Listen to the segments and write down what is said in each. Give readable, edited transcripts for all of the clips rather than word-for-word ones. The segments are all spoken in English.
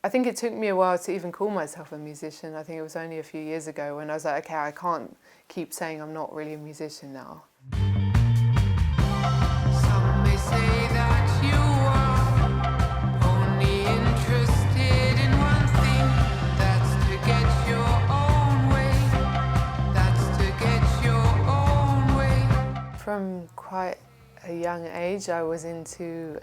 I think it took me a while to even call myself a musician. I think it was only a few years ago when I was like, okay, I can't keep saying I'm not really a musician now. Some may say that you are only interested in one thing, that's to get your own way, that's to get your own way. From quite a young age, I was into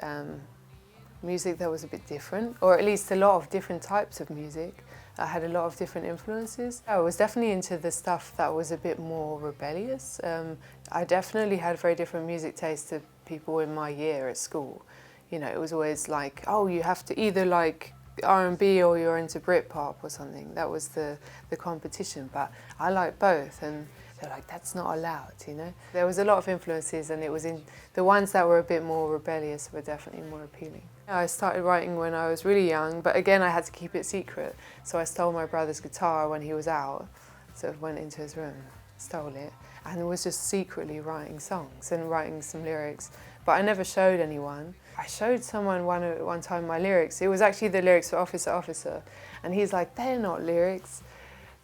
music that was a bit different, or at least a lot of different types of music. I had a lot of different influences. I was definitely into the stuff that was a bit more rebellious. I definitely had very different music tastes to people in my year at school. You know, it was always like, oh, you have to either like R&B or you're into Britpop or something. That was the competition, but I liked both, and they're like, that's not allowed, you know? There was a lot of influences, and it was in the ones that were a bit more rebellious were definitely more appealing. I started writing when I was really young, but again I had to keep it secret. So I stole my brother's guitar when he was out, sort of went into his room, stole it, and was just secretly writing songs and writing some lyrics. But I never showed anyone. I showed someone one time my lyrics. It was actually the lyrics for Officer, Officer, and he's like, they're not lyrics.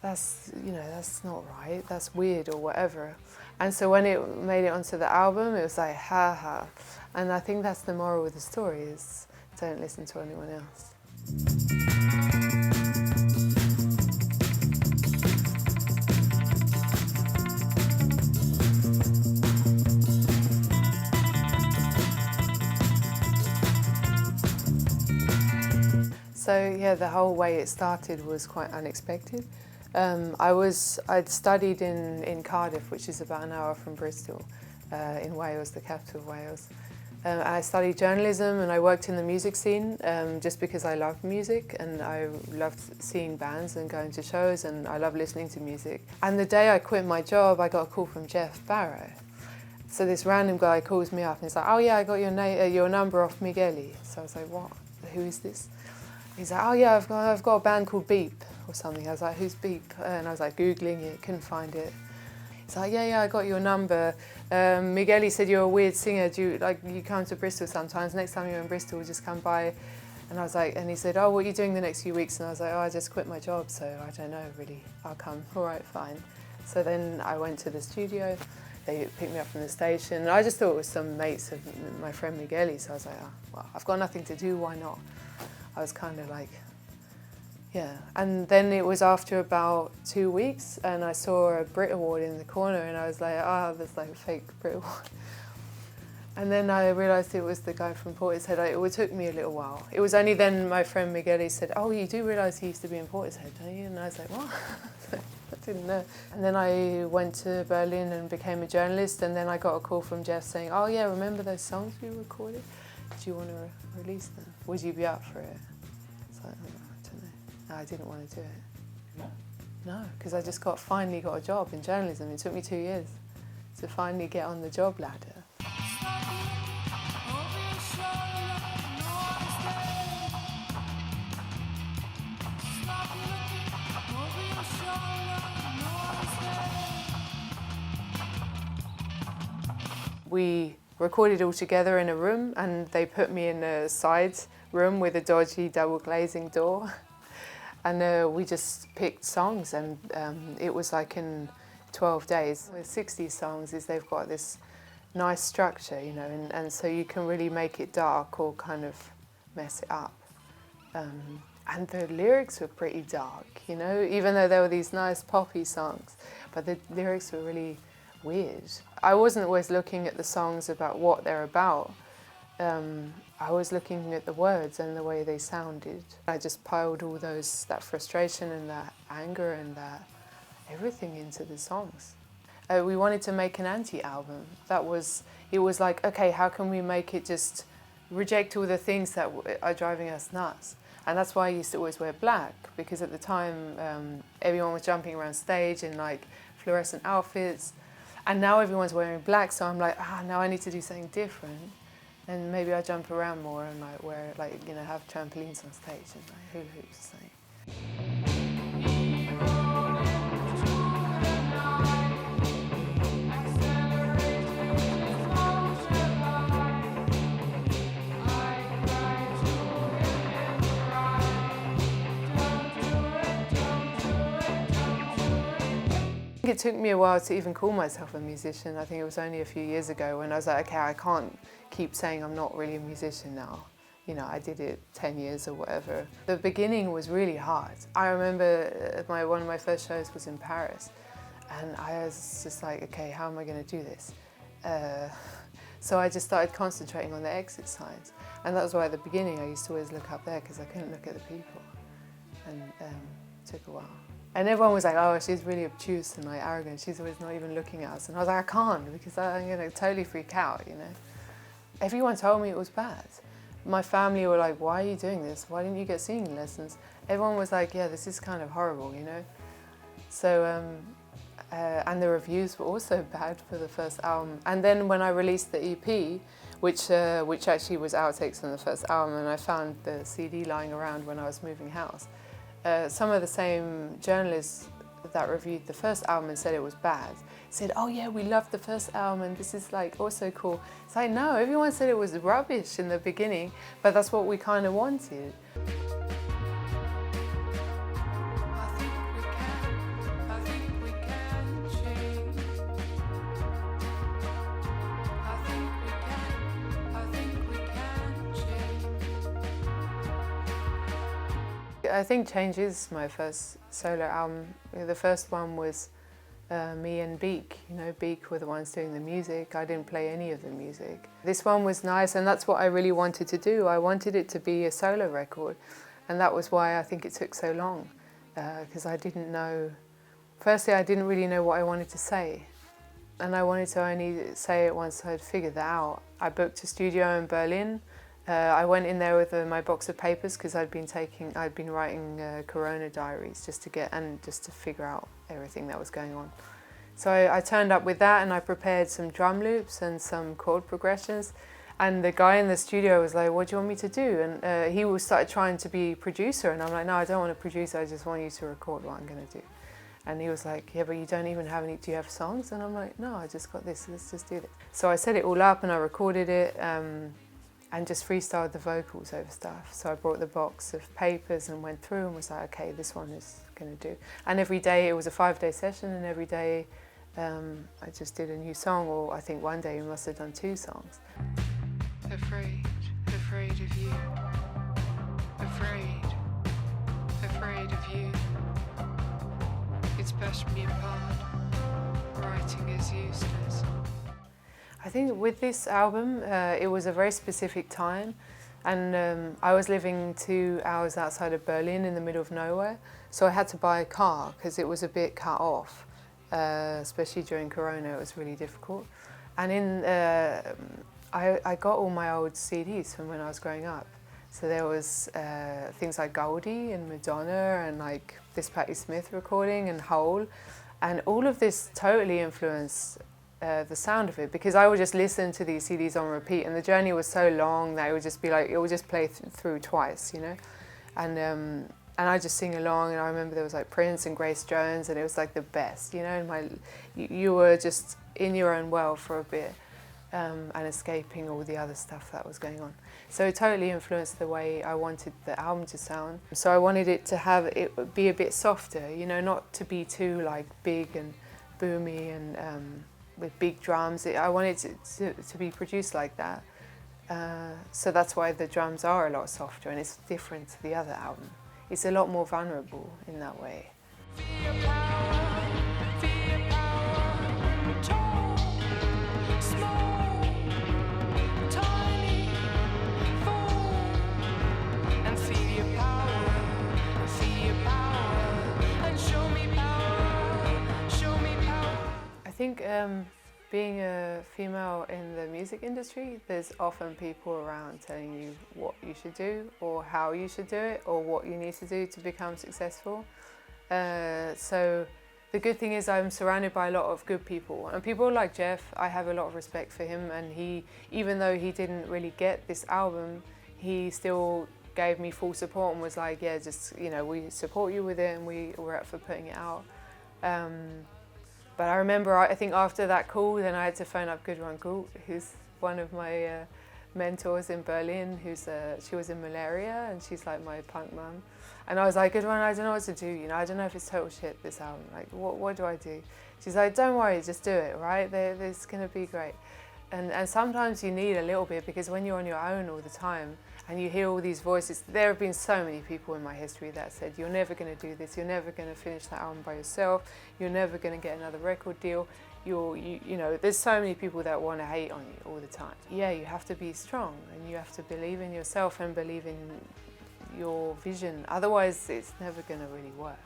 That's, you know, that's not right, that's weird or whatever. And so when it made it onto the album, it was like, ha ha. And I think that's the moral of the story, is don't listen to anyone else. So yeah, the whole way it started was quite unexpected. I'd studied in Cardiff, which is about an hour from Bristol, in Wales, the capital of Wales. I studied journalism and I worked in the music scene just because I loved music and I loved seeing bands and going to shows, and I love listening to music. And the day I quit my job, I got a call from Geoff Barrow. So this random guy calls me up and he's like, oh yeah, I got your number off Migueli. So I was like, what? Who is this? He's like, oh yeah, I've got a band called Beak or something. I was like, who's Beak? And I was like Googling it, couldn't find it. He's like, yeah, I got your number. Migueli said you're a weird singer. You come to Bristol sometimes. Next time you're in Bristol, just come by. And I was like, and he said, oh, what are you doing the next few weeks? And I was like, oh, I just quit my job, so I don't know really. I'll come. All right, fine. So then I went to the studio. They picked me up from the station. And I just thought it was some mates of my friend Migueli. So I was like, oh, well, I've got nothing to do, why not? I was kind of like, yeah. And then it was after about 2 weeks and I saw a Brit Award in the corner and I was like, oh, there's like a fake Brit Award. And then I realised it was the guy from Portishead. It took me a little while. It was only then my friend Migueli said, oh, you do realise he used to be in Portishead, don't you? And I was like, what? I didn't know. And then I went to Berlin and became a journalist, and then I got a call from Geoff saying, oh yeah, remember those songs we recorded? Do you want to release them? Would you be up for it? It's like, oh, I don't know. No, I didn't want to do it. No, because I just finally got a job in journalism. It took me 2 years to finally get on the job ladder. We recorded all together in a room, and they put me in a side room with a dodgy double glazing door. And we just picked songs, and it was like in 12 days. With 60 songs, they've got this nice structure, you know, and so you can really make it dark or kind of mess it up. And the lyrics were pretty dark, you know, even though there were these nice poppy songs, but the lyrics were really weird. I wasn't always looking at the songs about what they're about. I was looking at the words and the way they sounded. I just piled all that frustration and that anger and that everything into the songs. We wanted to make an anti-album. It was like, okay, how can we make it just reject all the things that are driving us nuts? And that's why I used to always wear black, because at the time everyone was jumping around stage in like fluorescent outfits. And now everyone's wearing black, so I'm like, now I need to do something different. And maybe I jump around more and like wear, like, you know, have trampolines on stage and like hula hoops. it took me a while to even call myself a musician. I think it was only a few years ago when I was like, okay, I can't keep saying I'm not really a musician now. You know, I did it 10 years or whatever. The beginning was really hard. I remember one of my first shows was in Paris, and I was just like, okay, how am I going to do this? So I just started concentrating on the exit signs. And that was why at the beginning I used to always look up there because I couldn't look at the people. And it took a while. And everyone was like, oh, she's really obtuse and like arrogant. She's always not even looking at us. And I was like, I can't because I'm going to totally freak out, you know. Everyone told me it was bad. My family were like, why are you doing this? Why didn't you get singing lessons? Everyone was like, yeah, this is kind of horrible, you know. So, and the reviews were also bad for the first album. And then when I released the EP, which actually was outtakes from the first album, and I found the CD lying around when I was moving house, some of the same journalists that reviewed the first album and said it was bad said, oh yeah, we loved the first album and this is like also cool. It's like, no, everyone said it was rubbish in the beginning, but that's what we kind of wanted. I think Change is my first solo album. The first one was me and Beak. You know, Beak were the ones doing the music. I didn't play any of the music. This one was nice, and that's what I really wanted to do. I wanted it to be a solo record, and that was why I think it took so long, because I didn't know. Firstly, I didn't really know what I wanted to say, and I wanted to only say it once I'd figured that out. I booked a studio in Berlin. I went in there with my box of papers because I'd been writing Corona diaries just to figure out everything that was going on. So I turned up with that, and I prepared some drum loops and some chord progressions. And the guy in the studio was like, "What do you want me to do?" And he started trying to be producer, and I'm like, "No, I don't want to produce. I just want you to record what I'm going to do." And he was like, "Yeah, but you don't even have any. Do you have songs?" And I'm like, "No, I just got this. Let's just do this." So I set it all up and I recorded it. And just freestyled the vocals over stuff. So I brought the box of papers and went through and was like, okay, this one is going to do. And every day, it was a 5-day session, and every day I just did a new song, or I think one day we must have done 2 songs. Afraid of you. Afraid of you. It's pushed me apart. Writing is useless. I think with this album, it was a very specific time, and I was living 2 hours outside of Berlin in the middle of nowhere, so I had to buy a car because it was a bit cut off, especially during Corona. It was really difficult. And I got all my old CDs from when I was growing up. So there was things like Goldie and Madonna and like this Patti Smith recording and Hole, and all of this totally influenced the sound of it, because I would just listen to these CDs on repeat, and the journey was so long that it would just be like, it would just play through twice, you know, and I just sing along. And I remember there was like Prince and Grace Jones, and it was like the best, you know. And you were just in your own world for a bit, and escaping all the other stuff that was going on. So it totally influenced the way I wanted the album to sound. So I wanted it to be a bit softer, you know, not to be too like big and boomy and with big drums. I wanted it to be produced like that. So that's why the drums are a lot softer, and it's different to the other album. It's a lot more vulnerable in that way. I think being a female in the music industry, there's often people around telling you what you should do or how you should do it or what you need to do to become successful. So the good thing is I'm surrounded by a lot of good people, and people like Geoff, I have a lot of respect for him, and he, even though he didn't really get this album, he still gave me full support and was like, yeah, just, you know, we support you with it and we're up for putting it out. But I remember, I think after that call, then I had to phone up Karine Grouhel, who's one of my mentors in Berlin, she was in malaria, and she's like my punk mum. And I was like, good one, I don't know what to do, you know, I don't know if it's total shit, this album, like, what do I do? She's like, don't worry, just do it, right? It's gonna be great. And sometimes you need a little bit, because when you're on your own all the time and you hear all these voices, there have been so many people in my history that said, you're never gonna do this, you're never gonna finish that album by yourself, you're never gonna get another record deal, you know, there's so many people that wanna hate on you all the time. Yeah, you have to be strong and you have to believe in yourself and believe in your vision, otherwise it's never gonna really work.